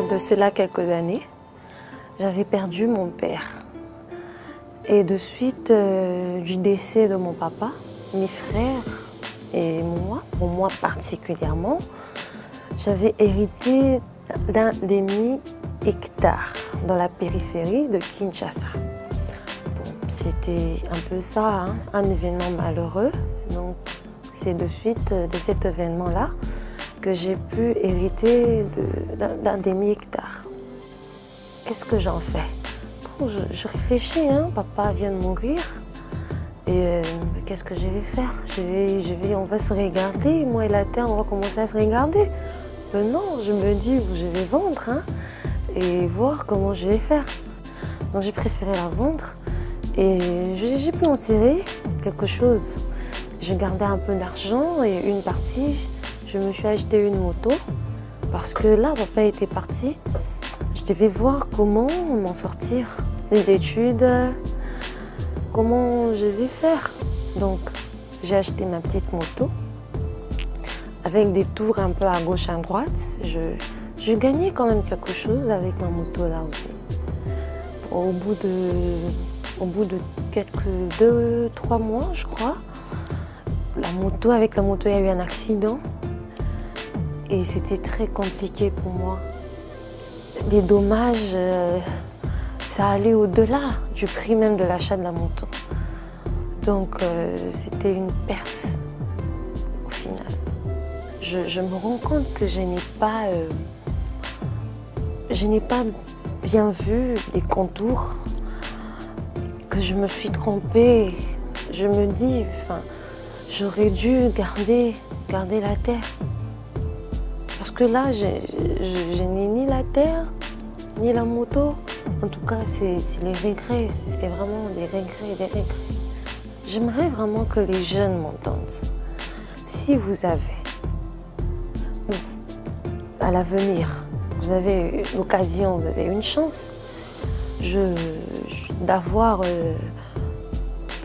a de cela quelques années, j'avais perdu mon père. Et de suite du décès de mon papa, mes frères et moi, pour moi particulièrement, j'avais hérité d'un demi-hectare dans la périphérie de Kinshasa. Bon, c'était un peu ça, hein, un événement malheureux. Donc c'est de suite de cet événement-là que j'ai pu hériter d'un demi-hectare. Qu'est-ce que j'en fais? Bon, je réfléchis, hein, papa vient de mourir. Et qu'est-ce que je vais faire? On va se regarder, moi et la terre, on va commencer à se regarder. Non, je me dis, je vais vendre, hein, et voir comment je vais faire. Donc j'ai préféré la vendre et j'ai pu en tirer quelque chose. J'ai gardé un peu d'argent et une partie, je me suis acheté une moto parce que là, papa était parti. Je devais voir comment m'en sortir, les études, comment je vais faire. Donc j'ai acheté ma petite moto avec des tours un peu à gauche, à droite. Je gagnais quand même quelque chose avec ma moto là aussi. Au bout de quelques 2-3 mois, je crois, avec la moto, il y a eu un accident et c'était très compliqué pour moi. Les dommages, ça allait au-delà du prix même de l'achat de la moto. Donc c'était une perte au final. Je me rends compte que je n'ai pas bien vu les contours, que je me suis trompée. Je me dis, enfin, j'aurais dû garder la terre. Parce que là, je n'ai ni la terre, ni la moto. En tout cas, c'est les regrets, c'est vraiment des regrets. J'aimerais vraiment que les jeunes m'entendent. Si vous avez, à l'avenir, vous avez l'occasion, vous avez une chance d'avoir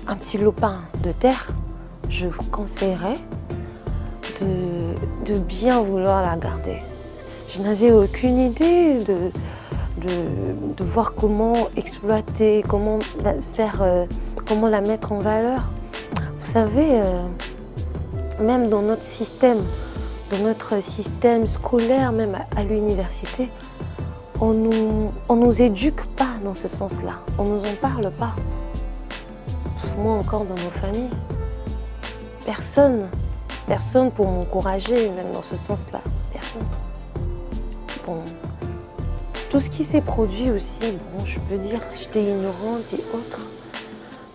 un petit lopin de terre, je vous conseillerais de bien vouloir la garder. Je n'avais aucune idée de voir comment exploiter, comment la mettre en valeur. Vous savez, même dans notre système scolaire, même à l'université, on nous éduque pas dans ce sens-là. On nous en parle pas. Moi encore dans nos familles, personne pour m'encourager, même dans ce sens-là, personne. Bon, tout ce qui s'est produit aussi, bon, je peux dire, j'étais ignorante et autres.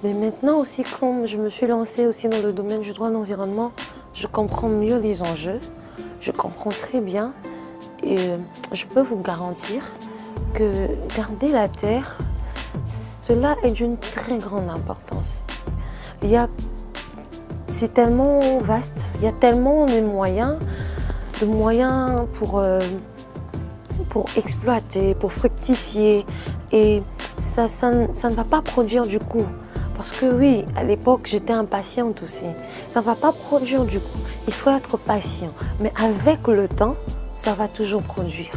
Mais maintenant aussi, comme je me suis lancée aussi dans le domaine du droit de l'environnement, je comprends mieux les enjeux, je comprends très bien et je peux vous garantir que garder la terre, cela est d'une très grande importance. C'est tellement vaste, il y a tellement de moyens pour exploiter, pour fructifier et ça ne va pas produire du coup. Parce que oui, à l'époque, j'étais impatiente aussi. Ça ne va pas produire du coup. Il faut être patient. Mais avec le temps, ça va toujours produire.